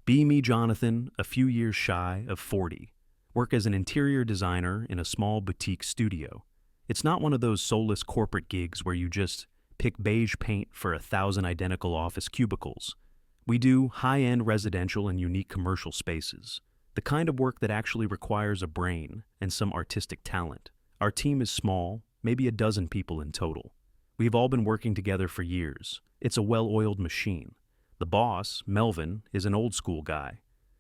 Be me, Jonathan, a few years shy of 40. Work as an interior designer in a small boutique studio. It's not one of those soulless corporate gigs where you just pick beige paint for 1,000 identical office cubicles. We do high-end residential and unique commercial spaces, the kind of work that actually requires a brain and some artistic talent. Our team is small, maybe a dozen people in total. We've all been working together for years. It's a well-oiled machine. The boss, Melvin, is an old-school guy.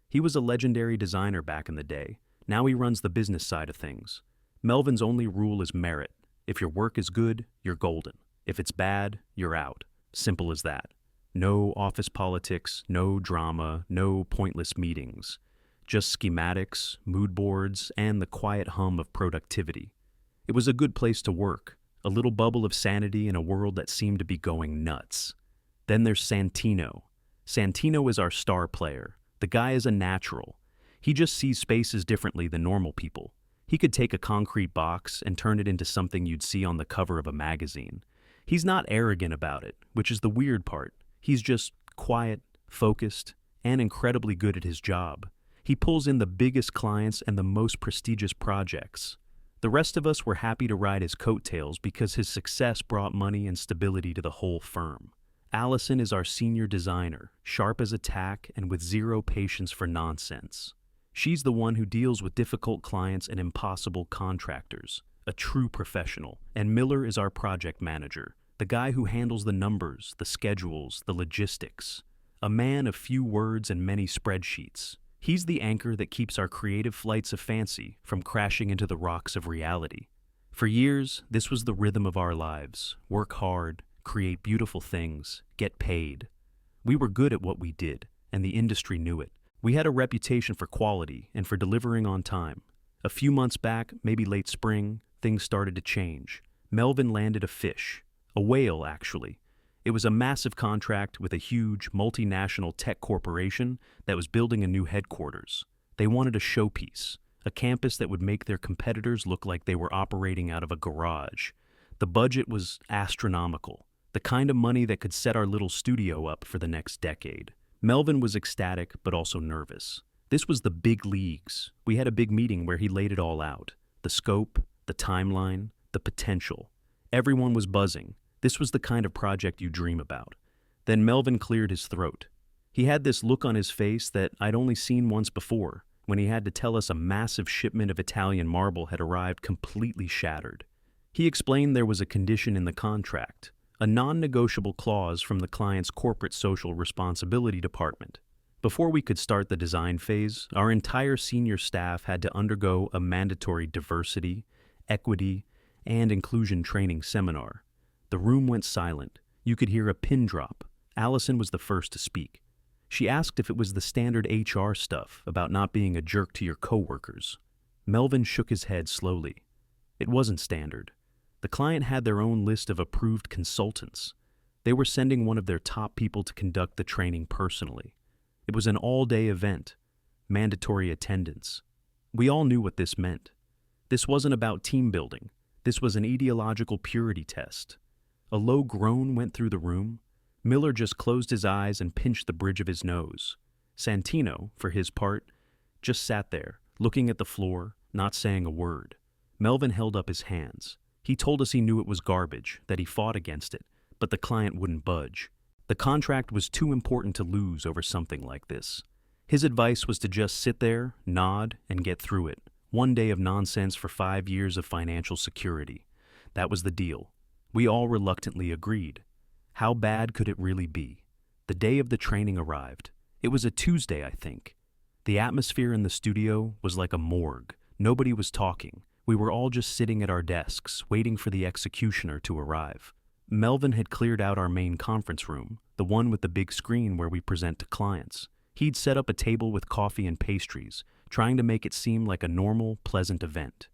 He was a legendary designer back in the day. Now he runs the business side of things. Melvin's only rule is merit. If your work is good, you're golden. If it's bad, you're out. Simple as that. No office politics, no drama, no pointless meetings. Just schematics, mood boards, and the quiet hum of productivity. It was a good place to work, a little bubble of sanity in a world that seemed to be going nuts. Then there's Santino. Santino is our star player. The guy is a natural. He just sees spaces differently than normal people. He could take a concrete box and turn it into something you'd see on the cover of a magazine. He's not arrogant about it, which is the weird part. He's just quiet, focused, and incredibly good at his job. He pulls in the biggest clients and the most prestigious projects. The rest of us were happy to ride his coattails because his success brought money and stability to the whole firm. Allison is our senior designer, sharp as a tack and with zero patience for nonsense. She's the one who deals with difficult clients and impossible contractors, a true professional. And Miller is our project manager, the guy who handles the numbers, the schedules, the logistics. A man of few words and many spreadsheets. He's the anchor that keeps our creative flights of fancy from crashing into the rocks of reality. For years, this was the rhythm of our lives. Work hard, create beautiful things, get paid. We were good at what we did, and the industry knew it. We had a reputation for quality and for delivering on time. A few months back, maybe late spring, things started to change. Melvin landed a fish. A whale, actually. It was a massive contract with a huge, multinational tech corporation that was building a new headquarters. They wanted a showpiece, a campus that would make their competitors look like they were operating out of a garage. The budget was astronomical, the kind of money that could set our little studio up for the next decade. Melvin was ecstatic, but also nervous. This was the big leagues. We had a big meeting where he laid it all out. The scope, the timeline, the potential. Everyone was buzzing. This was the kind of project you dream about. Then Melvin cleared his throat. He had this look on his face that I'd only seen once before, when he had to tell us a massive shipment of Italian marble had arrived completely shattered. He explained there was a condition in the contract, a non-negotiable clause from the client's corporate social responsibility department. Before we could start the design phase, our entire senior staff had to undergo a mandatory diversity, equity, and inclusion training seminar. The room went silent. You could hear a pin drop. Allison was the first to speak. She asked if it was the standard HR stuff about not being a jerk to your coworkers. Melvin shook his head slowly. It wasn't standard. The client had their own list of approved consultants. They were sending one of their top people to conduct the training personally. It was an all-day event, mandatory attendance. We all knew what this meant. This wasn't about team building. This was an ideological purity test. A low groan went through the room. Miller just closed his eyes and pinched the bridge of his nose. Santino, for his part, just sat there, looking at the floor, not saying a word. Melvin held up his hands. He told us he knew it was garbage, that he fought against it, but the client wouldn't budge. The contract was too important to lose over something like this. His advice was to just sit there, nod, and get through it. One day of nonsense for 5 years of financial security. That was the deal. We all reluctantly agreed. How bad could it really be? The day of the training arrived. It was a Tuesday, I think. The atmosphere in the studio was like a morgue. Nobody was talking. We were all just sitting at our desks, waiting for the executioner to arrive. Melvin had cleared out our main conference room, the one with the big screen where we present to clients. He'd set up a table with coffee and pastries, trying to make it seem like a normal, pleasant event.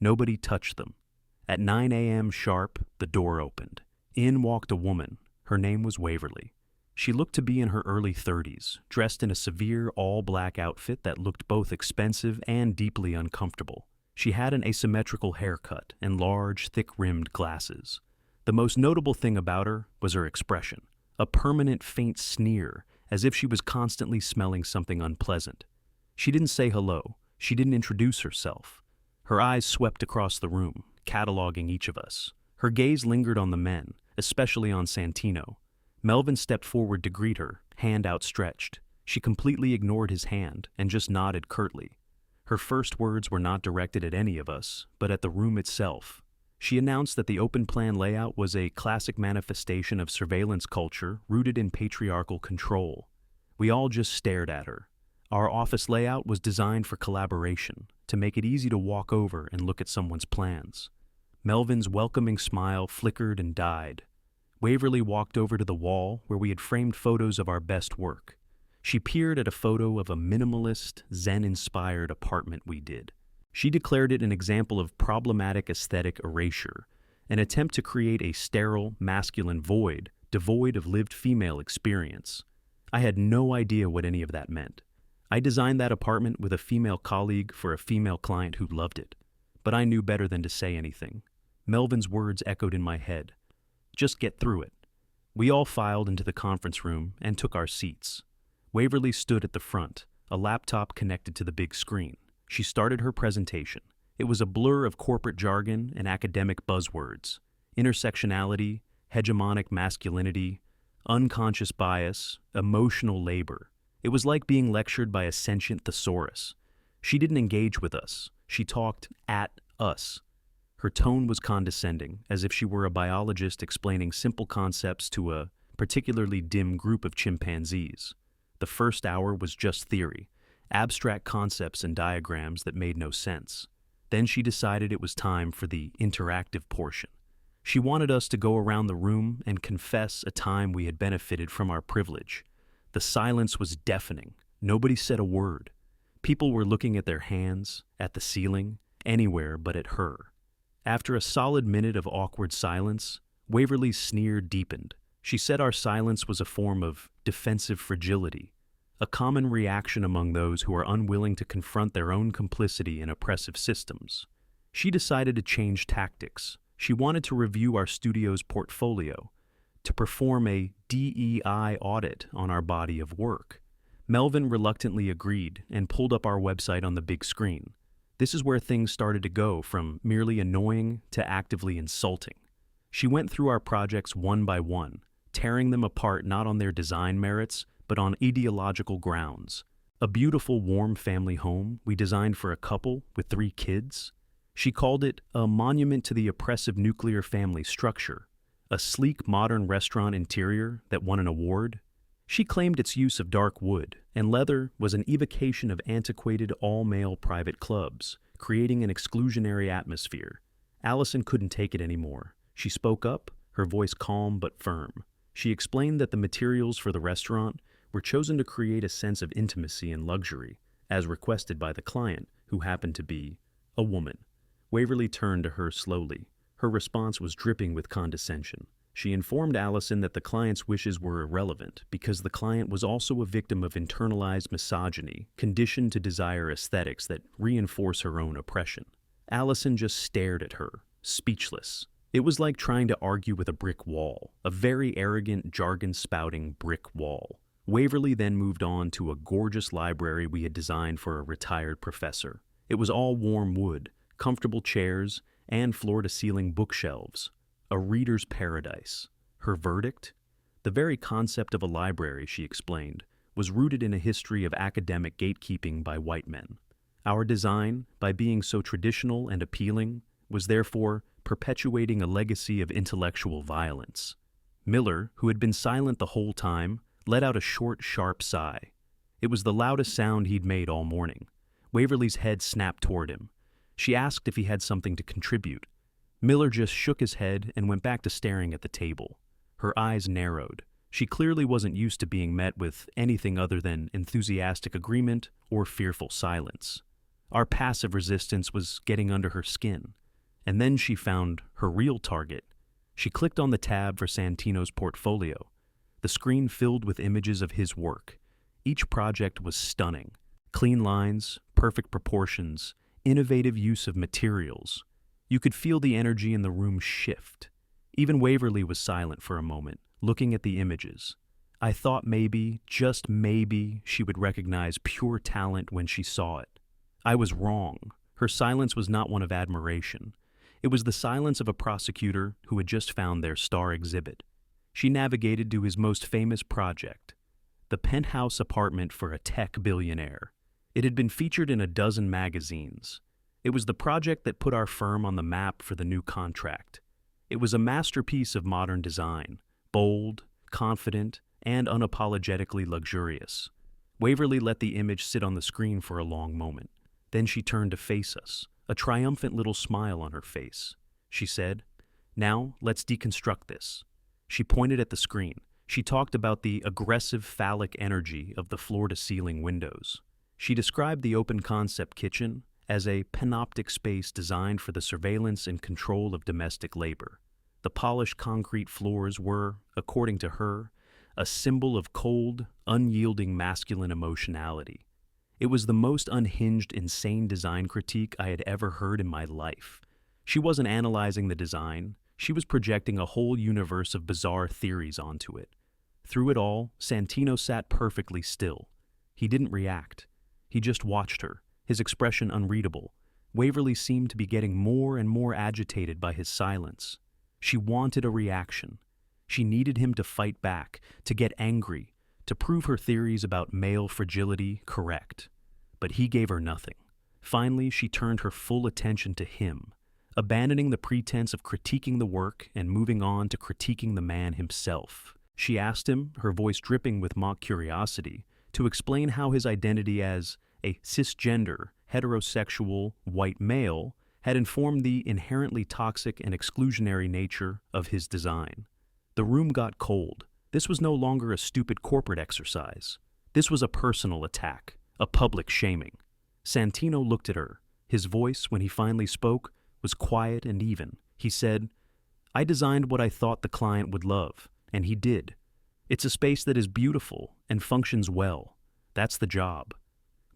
Nobody touched them. At 9 a.m. sharp, the door opened. In walked a woman. Her name was Waverly. She looked to be in her early 30s, dressed in a severe all-black outfit that looked both expensive and deeply uncomfortable. She had an asymmetrical haircut and large, thick-rimmed glasses. The most notable thing about her was her expression, a permanent faint sneer, as if she was constantly smelling something unpleasant. She didn't say hello. She didn't introduce herself. Her eyes swept across the room, cataloging each of us. Her gaze lingered on the men, especially on Santino. Melvin stepped forward to greet her, hand outstretched. She completely ignored his hand and just nodded curtly. Her first words were not directed at any of us, but at the room itself. She announced that the open plan layout was a classic manifestation of surveillance culture rooted in patriarchal control. We all just stared at her. Our office layout was designed for collaboration, to make it easy to walk over and look at someone's plans. Melvin's welcoming smile flickered and died. Waverly walked over to the wall where we had framed photos of our best work. She peered at a photo of a minimalist, Zen-inspired apartment we did. She declared it an example of problematic aesthetic erasure, an attempt to create a sterile, masculine void, devoid of lived female experience. I had no idea what any of that meant. I designed that apartment with a female colleague for a female client who loved it, but I knew better than to say anything. Melvin's words echoed in my head. Just get through it. We all filed into the conference room and took our seats. Waverly stood at the front, a laptop connected to the big screen. She started her presentation. It was a blur of corporate jargon and academic buzzwords. Intersectionality, hegemonic masculinity, unconscious bias, emotional labor. It was like being lectured by a sentient thesaurus. She didn't engage with us. She talked at us. Her tone was condescending, as if she were a biologist explaining simple concepts to a particularly dim group of chimpanzees. The first hour was just theory, abstract concepts and diagrams that made no sense. Then she decided it was time for the interactive portion. She wanted us to go around the room and confess a time we had benefited from our privilege. The silence was deafening. Nobody said a word. People were looking at their hands, at the ceiling, anywhere but at her. After a solid minute of awkward silence, Waverly's sneer deepened. She said our silence was a form of defensive fragility, a common reaction among those who are unwilling to confront their own complicity in oppressive systems. She decided to change tactics. She wanted to review our studio's portfolio, to perform a DEI audit on our body of work. Melvin reluctantly agreed and pulled up our website on the big screen. This is where things started to go from merely annoying to actively insulting. She went through our projects one by one, tearing them apart not on their design merits, but on ideological grounds. A beautiful, warm family home we designed for a couple with 3 kids. She called it a monument to the oppressive nuclear family structure, a sleek, modern restaurant interior that won an award. She claimed its use of dark wood and leather was an evocation of antiquated all-male private clubs, creating an exclusionary atmosphere. Allison couldn't take it anymore. She spoke up, her voice calm but firm. She explained that the materials for the restaurant were chosen to create a sense of intimacy and luxury, as requested by the client, who happened to be a woman. Waverly turned to her slowly. Her response was dripping with condescension. She informed Allison that the client's wishes were irrelevant because the client was also a victim of internalized misogyny, conditioned to desire aesthetics that reinforce her own oppression. Allison just stared at her, speechless. It was like trying to argue with a brick wall, a very arrogant, jargon-spouting brick wall. Waverly then moved on to a gorgeous library we had designed for a retired professor. It was all warm wood, comfortable chairs, and floor-to-ceiling bookshelves. A reader's paradise. Her verdict? The very concept of a library, she explained, was rooted in a history of academic gatekeeping by white men. Our design, by being so traditional and appealing, was therefore perpetuating a legacy of intellectual violence. Miller, who had been silent the whole time, let out a short, sharp sigh. It was the loudest sound he'd made all morning. Waverly's head snapped toward him. She asked if he had something to contribute. Miller just shook his head and went back to staring at the table. Her eyes narrowed. She clearly wasn't used to being met with anything other than enthusiastic agreement or fearful silence. Our passive resistance was getting under her skin. And then she found her real target. She clicked on the tab for Santino's portfolio. The screen filled with images of his work. Each project was stunning. Clean lines, perfect proportions, innovative use of materials. You could feel the energy in the room shift. Even Waverly was silent for a moment, looking at the images. I thought maybe, just maybe, she would recognize pure talent when she saw it. I was wrong. Her silence was not one of admiration. It was the silence of a prosecutor who had just found their star exhibit. She navigated to his most famous project, the penthouse apartment for a tech billionaire. It had been featured in a dozen magazines. It was the project that put our firm on the map for the new contract. It was a masterpiece of modern design, bold, confident, and unapologetically luxurious. Waverly let the image sit on the screen for a long moment. Then she turned to face us, a triumphant little smile on her face. She said, "Now, let's deconstruct this." She pointed at the screen. She talked about the aggressive phallic energy of the floor-to-ceiling windows. She described the open-concept kitchen as a panoptic space designed for the surveillance and control of domestic labor. The polished concrete floors were, according to her, a symbol of cold, unyielding masculine emotionality. It was the most unhinged, insane design critique I had ever heard in my life. She wasn't analyzing the design. She was projecting a whole universe of bizarre theories onto it. Through it all, Santino sat perfectly still. He didn't react. He just watched her, his expression unreadable. Waverly seemed to be getting more and more agitated by his silence. She wanted a reaction. She needed him to fight back, to get angry, to prove her theories about male fragility correct. But he gave her nothing. Finally, she turned her full attention to him, abandoning the pretense of critiquing the work and moving on to critiquing the man himself. She asked him, her voice dripping with mock curiosity, to explain how his identity as a cisgender, heterosexual, white male had informed the inherently toxic and exclusionary nature of his design. The room got cold. This was no longer a stupid corporate exercise. This was a personal attack, a public shaming. Santino looked at her. His voice, when he finally spoke, was quiet and even. He said, "I designed what I thought the client would love, and he did. It's a space that is beautiful and functions well. That's the job."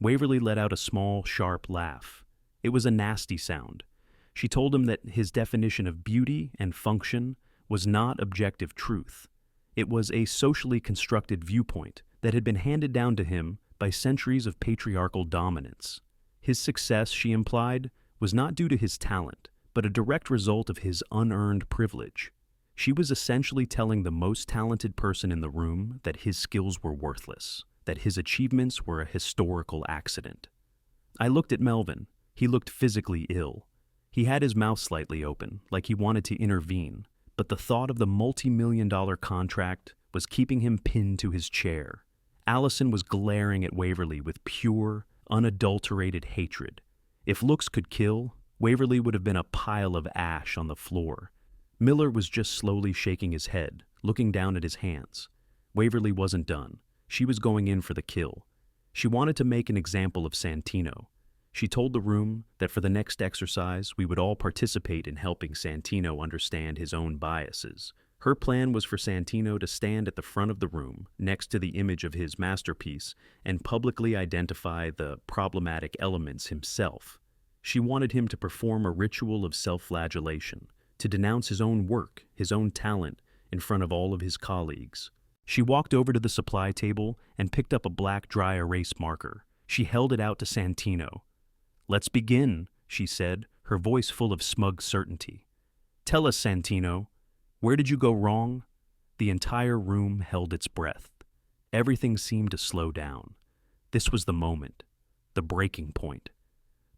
Waverly let out a small, sharp laugh. It was a nasty sound. She told him that his definition of beauty and function was not objective truth. It was a socially constructed viewpoint that had been handed down to him by centuries of patriarchal dominance. His success, she implied, was not due to his talent, but a direct result of his unearned privilege. She was essentially telling the most talented person in the room that his skills were worthless, that his achievements were a historical accident. I looked at Melvin. He looked physically ill. He had his mouth slightly open, like he wanted to intervene, but the thought of the multi-million-dollar contract was keeping him pinned to his chair. Allison was glaring at Waverly with pure, unadulterated hatred. If looks could kill, Waverly would have been a pile of ash on the floor. Miller was just slowly shaking his head, looking down at his hands. Waverly wasn't done. She was going in for the kill. She wanted to make an example of Santino. She told the room that for the next exercise, we would all participate in helping Santino understand his own biases. Her plan was for Santino to stand at the front of the room, next to the image of his masterpiece, and publicly identify the problematic elements himself. She wanted him to perform a ritual of self-flagellation, to denounce his own work, his own talent, in front of all of his colleagues. She walked over to the supply table and picked up a black dry erase marker. She held it out to Santino. "Let's begin," she said, her voice full of smug certainty. "Tell us, Santino, where did you go wrong?" The entire room held its breath. Everything seemed to slow down. This was the moment, the breaking point.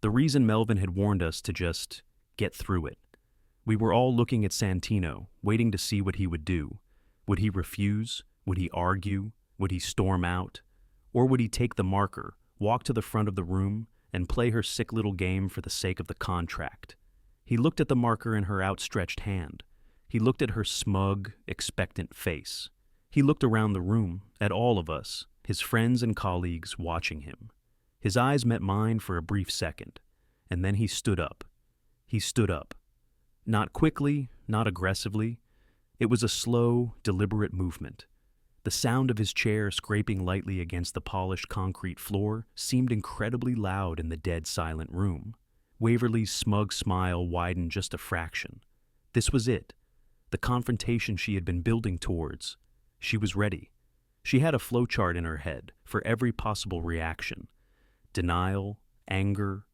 The reason Melvin had warned us to just get through it. We were all looking at Santino, waiting to see what he would do. Would he refuse? Would he argue? Would he storm out? Or would he take the marker, walk to the front of the room, and play her sick little game for the sake of the contract? He looked at the marker in her outstretched hand. He looked at her smug, expectant face. He looked around the room, at all of us, his friends and colleagues watching him. His eyes met mine for a brief second, and then he stood up. He stood up. Not quickly, not aggressively. It was a slow, deliberate movement. The sound of his chair scraping lightly against the polished concrete floor seemed incredibly loud in the dead silent room. Waverly's smug smile widened just a fraction. This was it. The confrontation she had been building towards. She was ready. She had a flowchart in her head for every possible reaction. Denial, anger,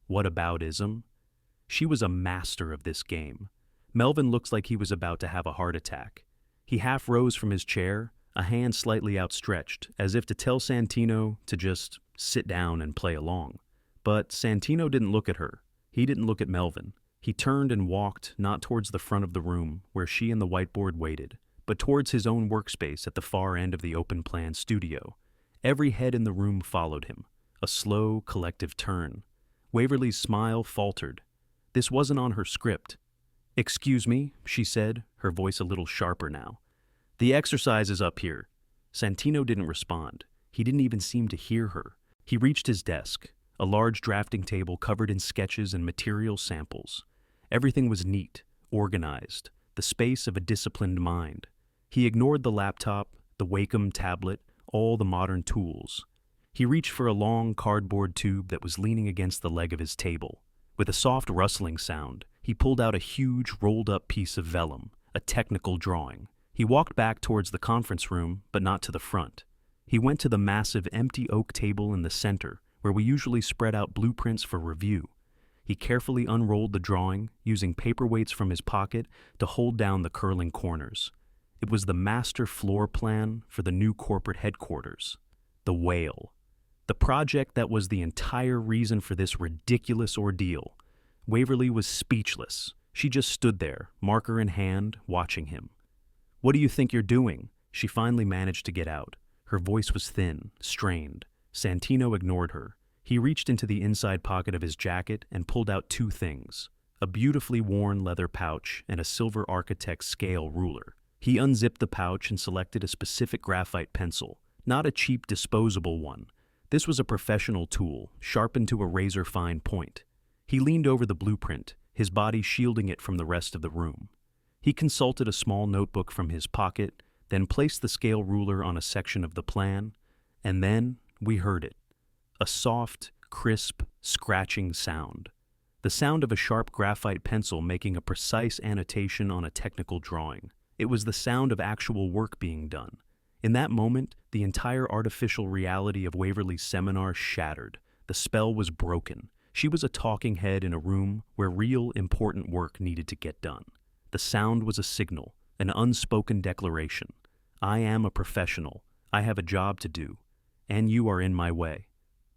whataboutism. She was a master of this game. Melvin looked like he was about to have a heart attack. He half rose from his chair, a hand slightly outstretched, as if to tell Santino to just sit down and play along. But Santino didn't look at her. He didn't look at Melvin. He turned and walked not towards the front of the room where she and the whiteboard waited, but towards his own workspace at the far end of the open-plan studio. Every head in the room followed him, a slow, collective turn. Waverly's smile faltered. This wasn't on her script. "Excuse me," she said, her voice a little sharper now. "The exercise is up here." Santino didn't respond. He didn't even seem to hear her. He reached his desk, a large drafting table covered in sketches and material samples. Everything was neat, organized, the space of a disciplined mind. He ignored the laptop, the Wacom tablet, all the modern tools. He reached for a long cardboard tube that was leaning against the leg of his table. With a soft rustling sound, he pulled out a huge rolled-up piece of vellum, a technical drawing. He walked back towards the conference room, but not to the front. He went to the massive empty oak table in the center, where we usually spread out blueprints for review. He carefully unrolled the drawing, using paperweights from his pocket to hold down the curling corners. It was the master floor plan for the new corporate headquarters. The Whale. The project that was the entire reason for this ridiculous ordeal. Waverly was speechless. She just stood there, marker in hand, watching him. "What do you think you're doing?" She finally managed to get out. Her voice was thin, strained. Santino ignored her. He reached into the inside pocket of his jacket and pulled out two things: a beautifully worn leather pouch and a silver architect scale ruler. He unzipped the pouch and selected a specific graphite pencil, not a cheap disposable one. This was a professional tool, sharpened to a razor-fine point. He leaned over the blueprint, his body shielding it from the rest of the room. He consulted a small notebook from his pocket, then placed the scale ruler on a section of the plan, and then we heard it. A soft, crisp, scratching sound. The sound of a sharp graphite pencil making a precise annotation on a technical drawing. It was the sound of actual work being done. In that moment, the entire artificial reality of Waverly's seminar shattered. The spell was broken. She was a talking head in a room where real, important work needed to get done. The sound was a signal, an unspoken declaration. I am a professional. I have a job to do. And you are in my way.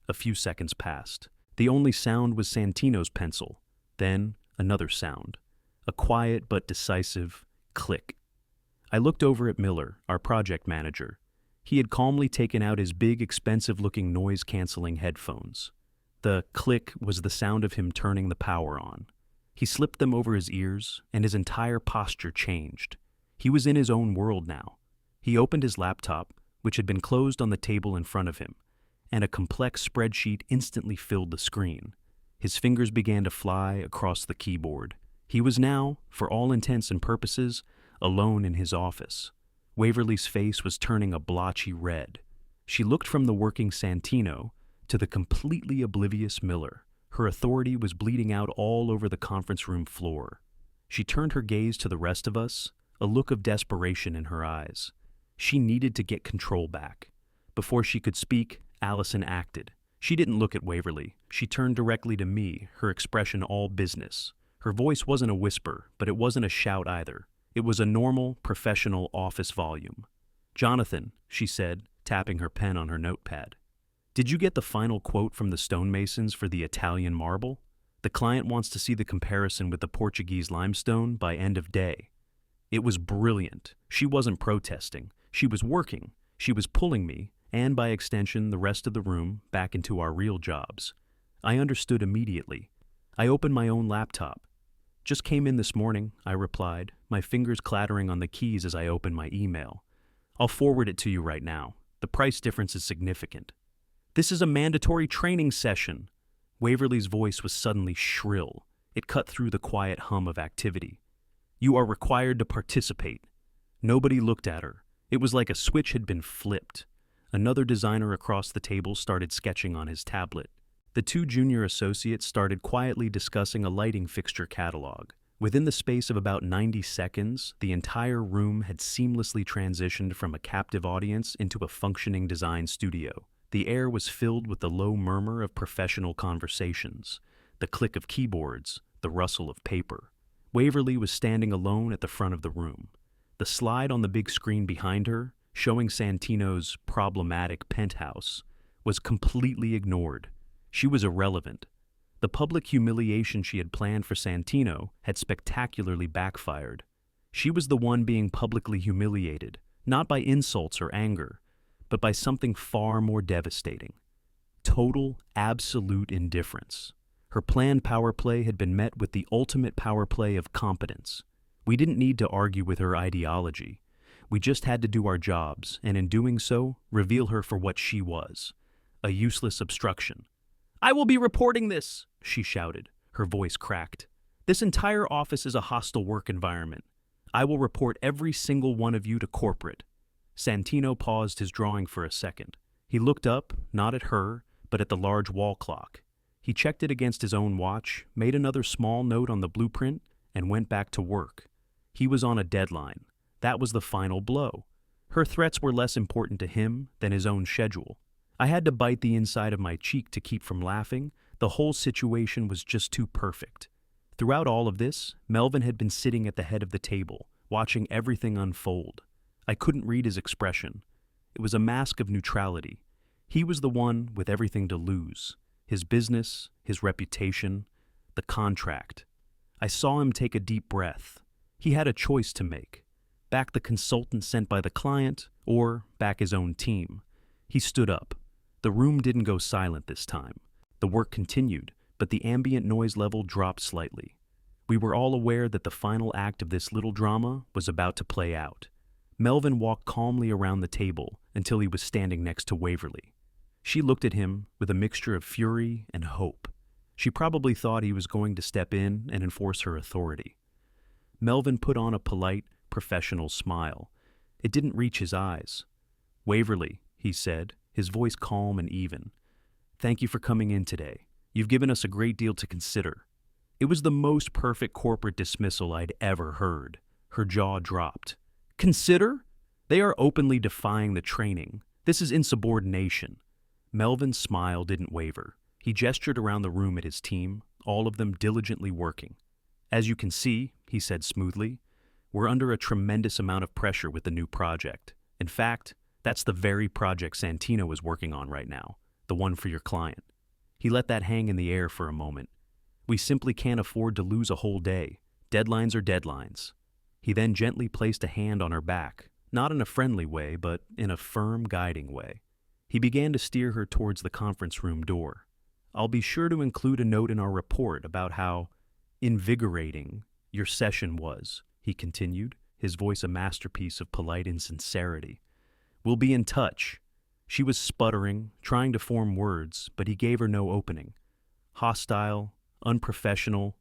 A few seconds passed. The only sound was Santino's pencil. Then, another sound. A quiet but decisive click. I looked over at Miller, our project manager. He had calmly taken out his big, expensive-looking noise-canceling headphones. The click was the sound of him turning the power on. He slipped them over his ears, and his entire posture changed. He was in his own world now. He opened his laptop, which had been closed on the table in front of him, and a complex spreadsheet instantly filled the screen. His fingers began to fly across the keyboard. He was now, for all intents and purposes, alone in his office. Waverly's face was turning a blotchy red. She looked from the working Santino to the completely oblivious Miller. Her authority was bleeding out all over the conference room floor. She turned her gaze to the rest of us, a look of desperation in her eyes. She needed to get control back. Before she could speak, Allison acted. She didn't look at Waverly. She turned directly to me, her expression all business. Her voice wasn't a whisper, but it wasn't a shout either. It was a normal, professional office volume. "Jonathan," she said, tapping her pen on her notepad. "Did you get the final quote from the stonemasons for the Italian marble? The client wants to see the comparison with the Portuguese limestone by end of day." It was brilliant. She wasn't protesting. She was working. She was pulling me, and by extension the rest of the room, back into our real jobs. I understood immediately. I opened my own laptop. "Just came in this morning," I replied, my fingers clattering on the keys as I opened my email. "I'll forward it to you right now. The price difference is significant." "This is a mandatory training session." Waverly's voice was suddenly shrill. It cut through the quiet hum of activity. "You are required to participate." Nobody looked at her. It was like a switch had been flipped. Another designer across the table started sketching on his tablet. The two junior associates started quietly discussing a lighting fixture catalog. Within the space of about 90 seconds, the entire room had seamlessly transitioned from a captive audience into a functioning design studio. The air was filled with the low murmur of professional conversations, the click of keyboards, the rustle of paper. Waverly was standing alone at the front of the room. The slide on the big screen behind her, showing Santino's problematic penthouse, was completely ignored. She was irrelevant. The public humiliation she had planned for Santino had spectacularly backfired. She was the one being publicly humiliated, not by insults or anger, but by something far more devastating. Total, absolute indifference. Her planned power play had been met with the ultimate power play of competence. We didn't need to argue with her ideology. We just had to do our jobs, and in doing so, reveal her for what she was: a useless obstruction. "I will be reporting this," she shouted, her voice cracked. "This entire office is a hostile work environment. I will report every single one of you to corporate." Santino paused his drawing for a second. He looked up, not at her, but at the large wall clock. He checked it against his own watch, made another small note on the blueprint, and went back to work. He was on a deadline. That was the final blow. Her threats were less important to him than his own schedule. I had to bite the inside of my cheek to keep from laughing. The whole situation was just too perfect. Throughout all of this, Melvin had been sitting at the head of the table, watching everything unfold. I couldn't read his expression. It was a mask of neutrality. He was the one with everything to lose: his business, his reputation, the contract. I saw him take a deep breath. He had a choice to make: back the consultant sent by the client, or back his own team. He stood up. The room didn't go silent this time. The work continued, but the ambient noise level dropped slightly. We were all aware that the final act of this little drama was about to play out. Melvin walked calmly around the table until he was standing next to Waverly. She looked at him with a mixture of fury and hope. She probably thought he was going to step in and enforce her authority. Melvin put on a polite, professional smile. It didn't reach his eyes. "Waverly," he said, his voice calm and even, "thank you for coming in today. You've given us a great deal to consider." It was the most perfect corporate dismissal I'd ever heard. Her jaw dropped. "Consider? They are openly defying the training. This is insubordination." Melvin's smile didn't waver. He gestured around the room at his team, all of them diligently working. "As you can see," he said smoothly, "we're under a tremendous amount of pressure with the new project. In fact, that's the very project Santino is working on right now, the one for your client." He let that hang in the air for a moment. "We simply can't afford to lose a whole day. Deadlines are deadlines." He then gently placed a hand on her back, not in a friendly way, but in a firm, guiding way. He began to steer her towards the conference room door. "I'll be sure to include a note in our report about how invigorating your session was," he continued, his voice a masterpiece of polite insincerity. "We'll be in touch." She was sputtering, trying to form words, but he gave her no opening. "Hostile, unprofessional,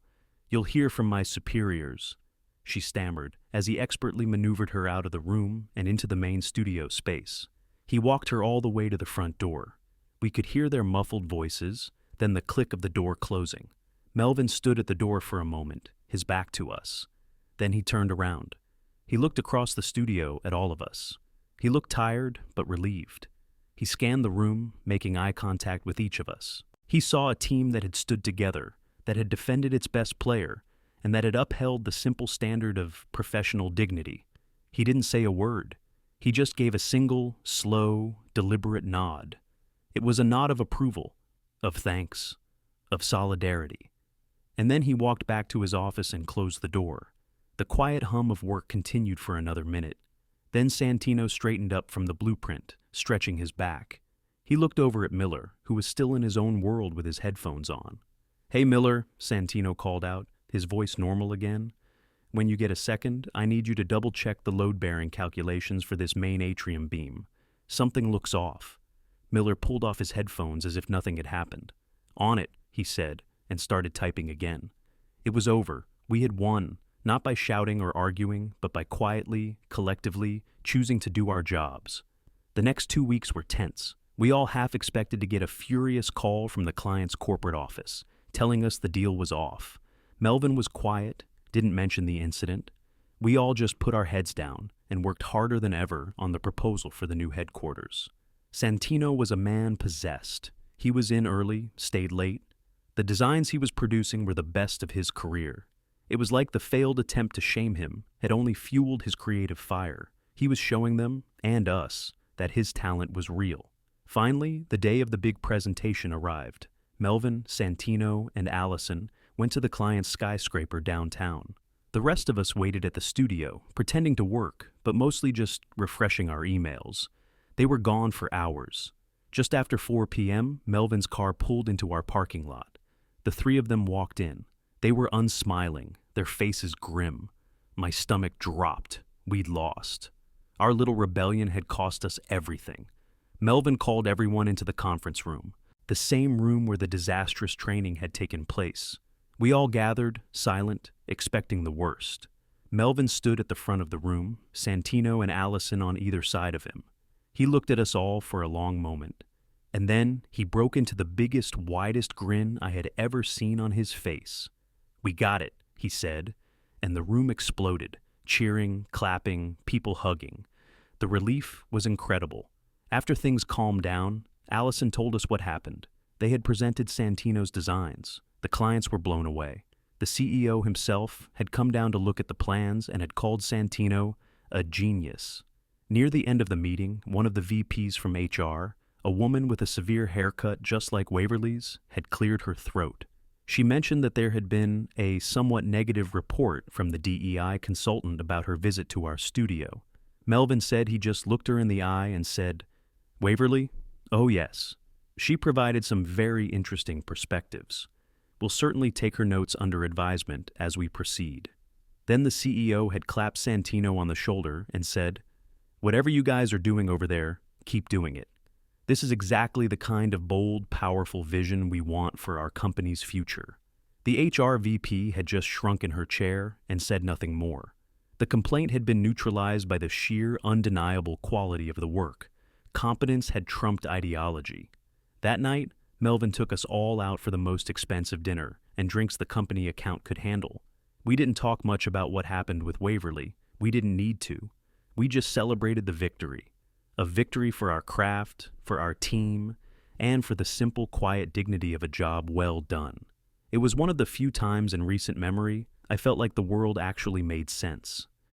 you'll hear from my superiors," she stammered, as he expertly maneuvered her out of the room and into the main studio space. He walked her all the way to the front door. We could hear their muffled voices, then the click of the door closing. Melvin stood at the door for a moment, his back to us. Then he turned around. He looked across the studio at all of us. He looked tired, but relieved. He scanned the room, making eye contact with each of us. He saw a team that had stood together, that had defended its best player, and that had upheld the simple standard of professional dignity. He didn't say a word. He just gave a single, slow, deliberate nod. It was a nod of approval, of thanks, of solidarity. And then he walked back to his office and closed the door. The quiet hum of work continued for another minute. Then Santino straightened up from the blueprint, stretching his back. He looked over at Miller, who was still in his own world with his headphones on. "Hey, Miller," Santino called out, his voice normal again. "When you get a second, I need you to double-check the load-bearing calculations for this main atrium beam. Something looks off." Miller pulled off his headphones as if nothing had happened. "On it," he said, and started typing again. It was over. We had won. Not by shouting or arguing, but by quietly, collectively, choosing to do our jobs. The next 2 weeks were tense. We all half expected to get a furious call from the client's corporate office, telling us the deal was off. Melvin was quiet, didn't mention the incident. We all just put our heads down and worked harder than ever on the proposal for the new headquarters. Santino was a man possessed. He was in early, stayed late. The designs he was producing were the best of his career. It was like the failed attempt to shame him had only fueled his creative fire. He was showing them, and us, that his talent was real. Finally, the day of the big presentation arrived. Melvin, Santino, and Allison went to the client's skyscraper downtown. The rest of us waited at the studio, pretending to work, but mostly just refreshing our emails. They were gone for hours. Just after 4 p.m., Melvin's car pulled into our parking lot. The three of them walked in. They were unsmiling, their faces grim. My stomach dropped. We'd lost. Our little rebellion had cost us everything. Melvin called everyone into the conference room, the same room where the disastrous training had taken place. We all gathered, silent, expecting the worst. Melvin stood at the front of the room, Santino and Allison on either side of him. He looked at us all for a long moment, and then he broke into the biggest, widest grin I had ever seen on his face. "We got it," he said, and the room exploded, cheering, clapping, people hugging. The relief was incredible. After things calmed down, Allison told us what happened. They had presented Santino's designs. The clients were blown away. The CEO himself had come down to look at the plans and had called Santino a genius. Near the end of the meeting, one of the VPs from HR, a woman with a severe haircut just like Waverly's, had cleared her throat. She mentioned that there had been a somewhat negative report from the DEI consultant about her visit to our studio. Melvin said he just looked her in the eye and said, "Waverly? Oh yes. She provided some very interesting perspectives. We'll certainly take her notes under advisement as we proceed." Then the CEO had clapped Santino on the shoulder and said, "Whatever you guys are doing over there, keep doing it. This is exactly the kind of bold, powerful vision we want for our company's future." The HR VP had just shrunk in her chair and said nothing more. The complaint had been neutralized by the sheer, undeniable quality of the work. Competence had trumped ideology. That night, Melvin took us all out for the most expensive dinner and drinks the company account could handle. We didn't talk much about what happened with Waverly. We didn't need to. We just celebrated the victory. A victory for our craft, for our team, and for the simple, quiet dignity of a job well done. It was one of the few times in recent memory I felt like the world actually made sense.